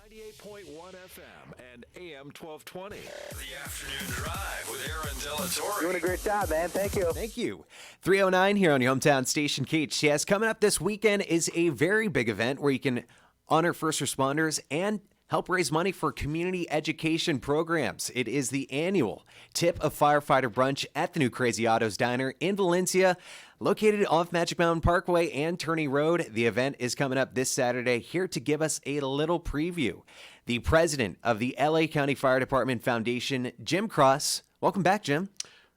98.1 FM and AM 1220. The Afternoon Drive with Aaron Delatorre. Doing a great job, man. Thank you. Thank you. 309 here on your hometown station, KHTS. Coming up this weekend is a very big event where you can honor first responders and help raise money for community education programs. It is the annual Tip of Firefighter Brunch at the new Crazy Autos Diner in Valencia, located off Magic Mountain Parkway and Turney Road. The event is coming up this Saturday. Here to give us a little preview, the president of the LA County Fire Department Foundation, Jim Kross. Welcome back, Jim.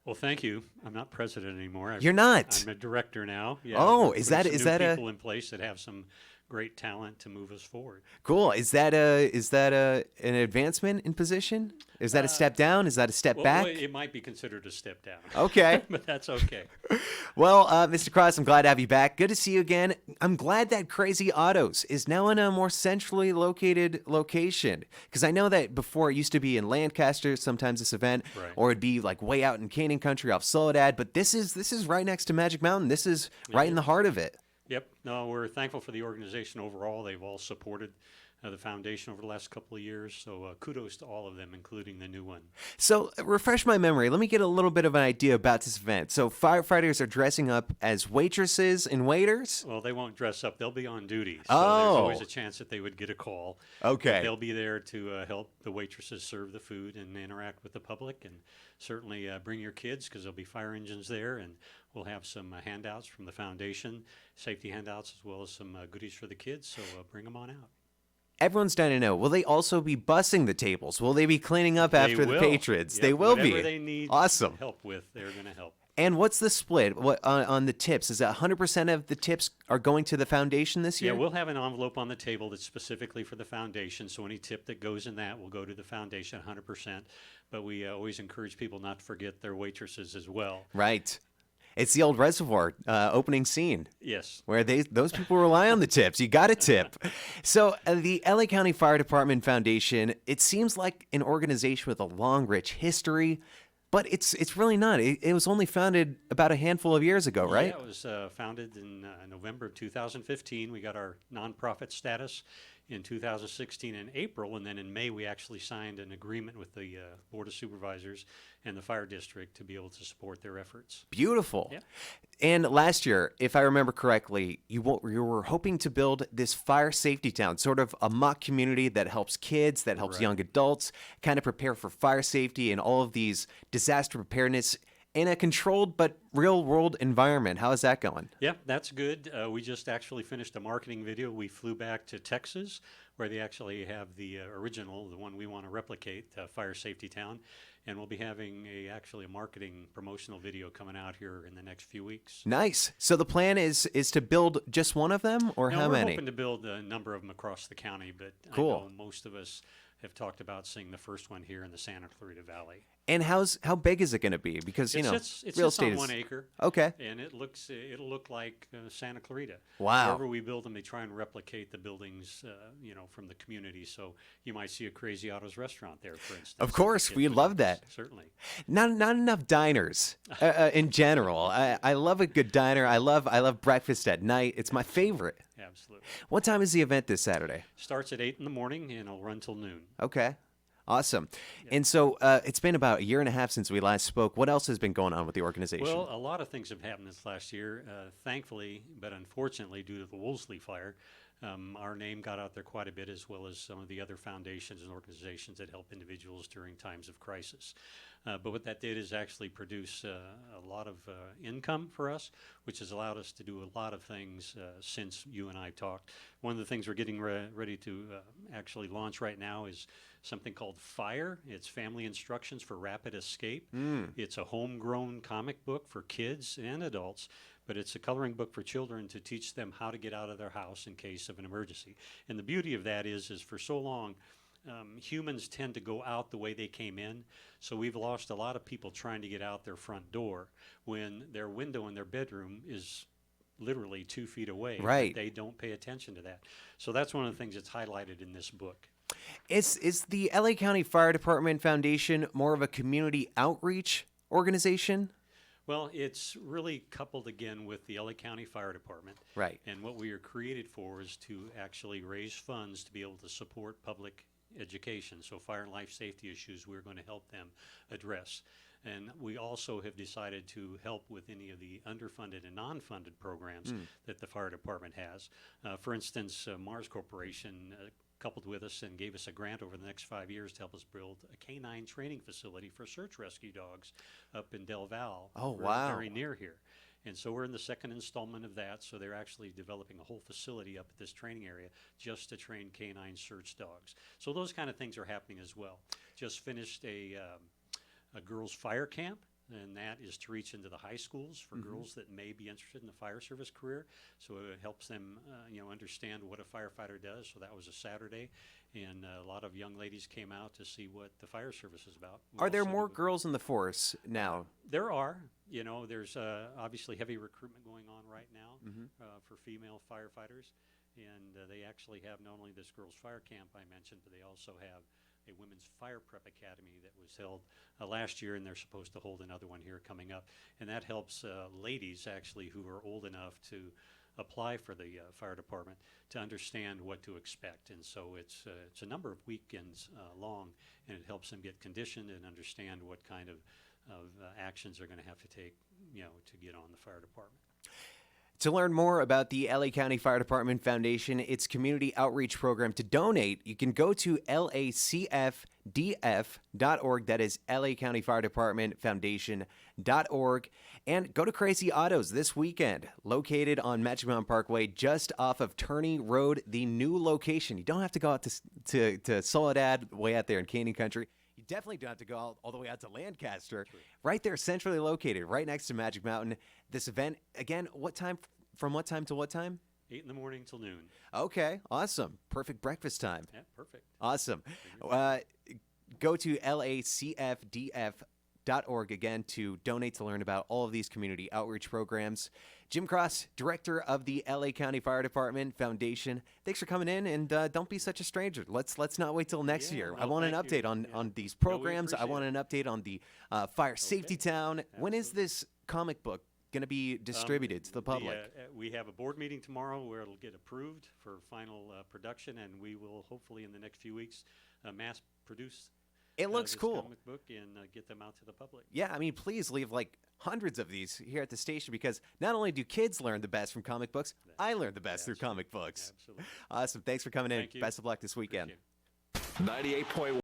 Well, thank you. I'm not president anymore. You're not? I'm a director now. Yeah, oh, is that people in place that have some great talent to move us forward. Cool. Is that an advancement in position? Is that a step down? Is that a step back? Well, it might be considered a step down. Okay. But that's okay. Well, Mr. Kross, I'm glad to have you back. Good to see you again. I'm glad that Crazy Autos is now in a more centrally located location, because I know that before it used to be in Lancaster, sometimes this event, Right. or it'd be like way out in Canyon Country off Soledad, but this is right next to Magic Mountain. This is right in the heart of it. Yep. No, we're thankful for the organization overall. They've all supported the foundation over the last couple of years. So kudos to all of them, including the new one. So refresh my memory. Let me get a little bit of an idea about this event. So firefighters are dressing up as waitresses and waiters? Well, they won't dress up. They'll be on duty. So Oh. there's always a chance that they would get a call. Okay. But they'll be there to help the waitresses serve the food and interact with the public. And certainly bring your kids, because there'll be fire engines there. And we'll have some handouts from the foundation, safety handouts, as well as some goodies for the kids. So bring them on out. Everyone's dying to know, will they also be bussing the tables? Will they be cleaning up after the patrons? Yep, They will be. Whatever they need Awesome. help with, they're going to help. And what's the split on the tips? Is that 100% of the tips are going to the foundation this year? Yeah, we'll have an envelope on the table that's specifically for the foundation. So any tip that goes in that will go to the foundation 100%. But we always encourage people not to forget their waitresses as well. Right. It's the old Reservoir opening scene. Yes. Where those people rely on the tips. You got to tip. So the LA County Fire Department Foundation, it seems like an organization with a long, rich history, but it's really not. It was only founded about a handful of years ago, right? Yeah, it was founded in November of 2015. We got our nonprofit status in 2016 in April, and then in May we actually signed an agreement with the Board of Supervisors and the Fire District to be able to support their efforts. Beautiful. Yeah. And last year, if I remember correctly, you were hoping to build this fire safety town, sort of a mock community that helps kids, that helps Right. young adults kind of prepare for fire safety and all of these disaster preparedness in a controlled but real-world environment. How is that going? Yeah, that's good. We just actually finished a marketing video. We flew back to Texas, where they actually have the original, the one we want to replicate, Fire Safety Town. And we'll be having actually a marketing promotional video coming out here in the next few weeks. Nice. So the plan is to build just one of them, or Now, how we're many? hoping to build a number of them across the county, but Cool. I know most of us have talked about seeing the first one here in the Santa Clarita Valley. And how big is it going to be? Because It's real just estate on is 1 acre. Okay. And it'll look like Santa Clarita. Wow. Wherever we build them, they try and replicate the buildings, from the community. So you might see a Crazy Autos restaurant there, for instance. Of course, Kids we would love use. that. Certainly. Not enough diners in general. I love a good diner. I love breakfast at night. It's my favorite. Absolutely. What time is the event this Saturday? Starts at 8 in the morning and it'll run till noon. Okay. Awesome. And so it's been about a year and a half since we last spoke. What else has been going on with the organization? Well, a lot of things have happened this last year. Thankfully, but unfortunately, due to the Woolsey fire, our name got out there quite a bit, as well as some of the other foundations and organizations that help individuals during times of crisis. But what that did is actually produce a lot of income for us, which has allowed us to do a lot of things since you and I talked. One of the things we're getting ready to actually launch right now is something called FIRE. It's Family Instructions for Rapid Escape. It's a homegrown comic book for kids and adults, but it's a coloring book for children to teach them how to get out of their house in case of an emergency. And the beauty of that is for so long, humans tend to go out the way they came in. So we've lost a lot of people trying to get out their front door when their window in their bedroom is literally 2 feet away. Right. They don't pay attention to that. So that's one of the things that's highlighted in this book. Is the LA County Fire Department Foundation more of a community outreach organization? Well, it's really coupled again with the LA County Fire Department. Right. And what we are created for is to actually raise funds to be able to support public education. So fire and life safety issues, we're going to help them address. And we also have decided to help with any of the underfunded and non-funded programs that the fire department has. For instance, Mars Corporation coupled with us and gave us a grant over the next 5 years to help us build a canine training facility for search rescue dogs up in Del Val. Oh, wow. Very near here. And so we're in the second installment of that. So they're actually developing a whole facility up at this training area just to train canine search dogs. So those kind of things are happening as well. Just finished a girls' fire camp, and that is to reach into the high schools for girls that may be interested in the fire service career. So it helps them, understand what a firefighter does. So that was a Saturday, and a lot of young ladies came out to see what the fire service is about. Are there more girls in the force now? There are. There's obviously heavy recruitment going on right now for female firefighters, and they actually have not only this girls' fire camp I mentioned, but they also have a women's fire prep academy that was held last year, and they're supposed to hold another one here coming up. And that helps ladies actually who are old enough to apply for the fire department to understand what to expect. And so it's a number of weekends long, and it helps them get conditioned and understand what kind of actions they're going to have to take, to get on the fire department. To learn more about the LA County Fire Department Foundation, its community outreach program, to donate, you can go to lacfdf.org. That is LA County Fire Department Foundation.org. And go to Crazy Autos this weekend, located on Magic Mountain Parkway, just off of Turney Road, the new location. You don't have to go out to Soledad, way out there in Canyon Country. You definitely don't have to go all the way out to Lancaster. Right there, centrally located, right next to Magic Mountain. This event, again, from what time to what time? 8 in the morning till noon. Okay, awesome. Perfect breakfast time. Yeah, perfect. Awesome. Go to lacfdf.org again to donate, to learn about all of these community outreach programs. Jim Kross, director of the LA County Fire Department Foundation, thanks for coming in, and don't be such a stranger. Let's not wait till next year. Well, I want an thank update you. on these No, we programs. I want an update on the Fire Safety Town. When is this comic book going to be distributed to the public? We have a board meeting tomorrow where it'll get approved for final production, and we will hopefully in the next few weeks mass produce It looks this cool. comic book and get them out to the public. Yeah, I mean, please leave like hundreds of these here at the station, because not only do kids learn the best from comic books, I learn the best through comic books. Absolutely. Awesome. Thanks for coming in. Thank you. Best of luck this weekend. Appreciate it. 98.1